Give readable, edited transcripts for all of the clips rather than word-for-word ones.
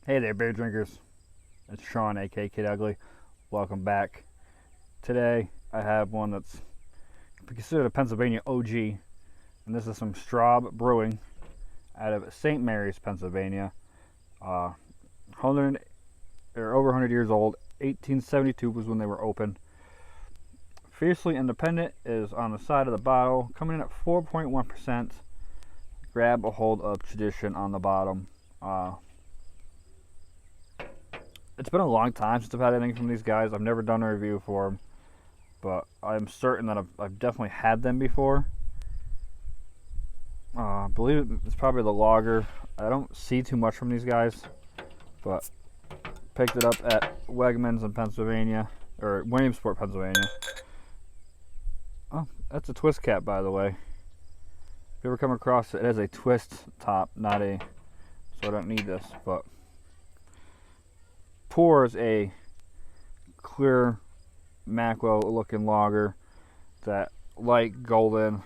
Hey there, beer drinkers. It's Sean, aka Kid Ugly. Welcome back. Today, I have one that's considered a Pennsylvania OG, and this is some Straub Brewing out of St. Mary's, Pennsylvania. 100 or over 100 years old. 1872 was when they were opened. Fiercely Independent is on the side of the bottle, coming in at 4.1%. Grab a hold of tradition on the bottom. It's been a long time since I've had anything from these guys. I've never done a review for them, but I'm certain that I've definitely had them before. I believe it's probably the lager. I don't see too much from these guys, but picked it up at Wegmans in Pennsylvania, or Williamsport, Pennsylvania. Oh, that's a twist cap, by the way. If you ever come across it, it has a twist top, not a, so I don't need this, but pours a clear macro looking lager, that light golden,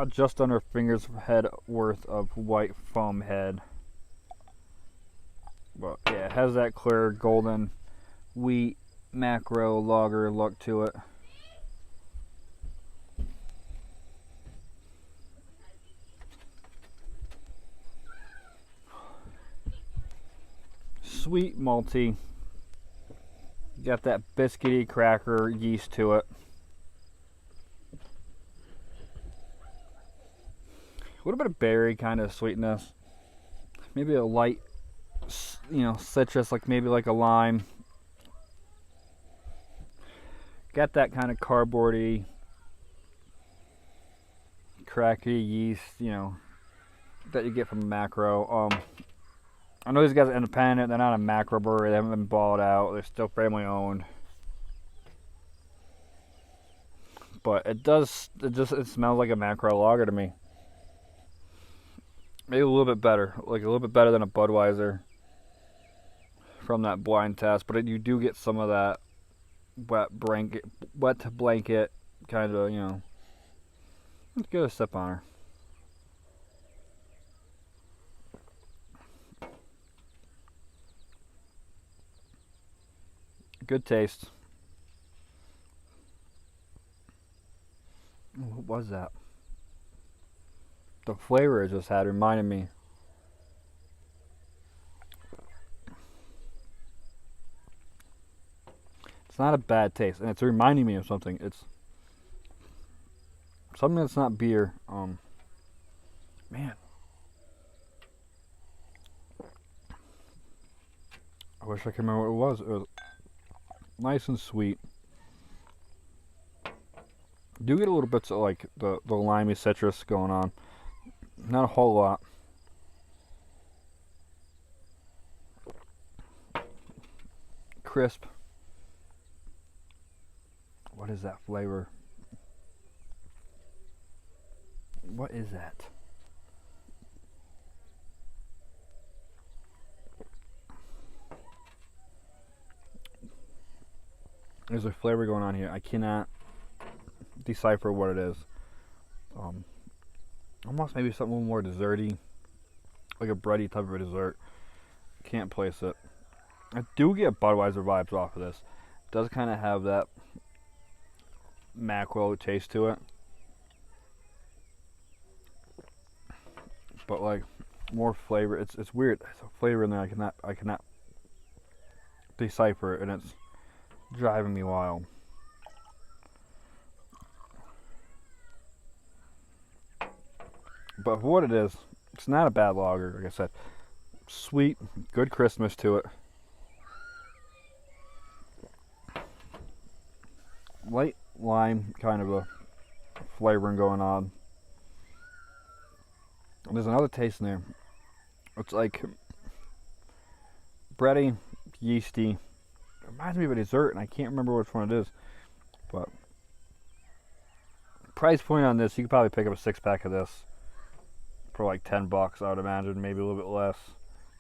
just under finger's head worth of white foam head. But yeah, it has that clear golden wheat macro lager look to it. Sweet malty, got that biscuity cracker yeast to it. A little bit of berry kind of sweetness, maybe a light, citrus, like maybe like a lime. Got that kind of cardboardy, cracky yeast, that you get from a macro. I know these guys are independent. They're not a macro brewery. They haven't been bought out. They're still family owned. But it smells like a macro lager to me. Maybe a little bit better, like a little bit better than a Budweiser from that blind test. But you do get some of that wet blanket kind of, Let's get a sip on her. Good taste. What was that? The flavor it just had reminded me. It's not a bad taste, and it's reminding me of something. It's something that's not beer. Man. I wish I could remember what it was. It was nice and sweet. Do get a little bits of like the limey citrus going on. Not a whole lot. Crisp. What is that flavor? What is that? There's a flavor going on here. I cannot decipher what it is. Almost maybe something a little more desserty, like a bready type of a dessert. Can't place it. I do get Budweiser vibes off of this. It does kind of have that macro taste to it, but like more flavor. It's weird. There's a flavor in there I cannot decipher it, and it's driving me wild. But for what it is, it's not a bad lager. Like I said, sweet, good Christmas to it. Light lime kind of a flavoring going on. And there's another taste in there. It's like bready, yeasty. It reminds me of a dessert, and I can't remember which one it is. But price point on this, you could probably pick up a 6-pack of this for like $10, I would imagine, maybe a little bit less,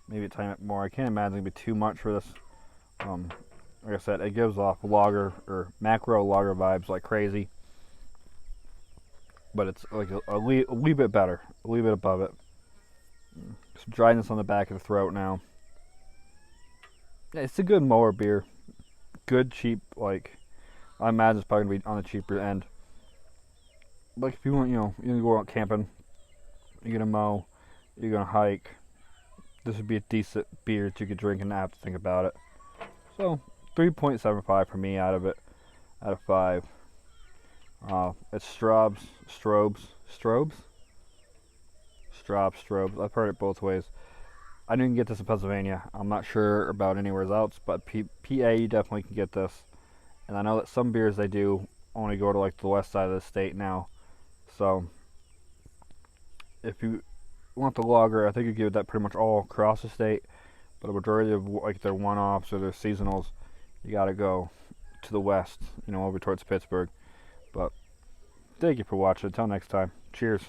maybe a tiny bit more. I can't imagine it'd be too much for this. Like I said, it gives off lager or macro lager vibes like crazy, but it's like a wee bit better, a wee bit above it. Some dryness on the back of the throat now. Yeah, it's a good mower beer. Good, cheap, like, I imagine it's probably going to be on the cheaper end. Like, if you want, you're going to go out camping, you're going to mow, you're going to hike, this would be a decent beer that you could drink and not have to think about it. So, 3.75 for me out of 5. It's Straub's. I've heard it both ways. I didn't get this in Pennsylvania. I'm not sure about anywhere else, but PA you definitely can get this. And I know that some beers they do only go to like the west side of the state now. So if you want the lager, I think you get that pretty much all across the state. But a majority of like their one-offs or their seasonals, you gotta go to the west, over towards Pittsburgh. But thank you for watching. Until next time, cheers.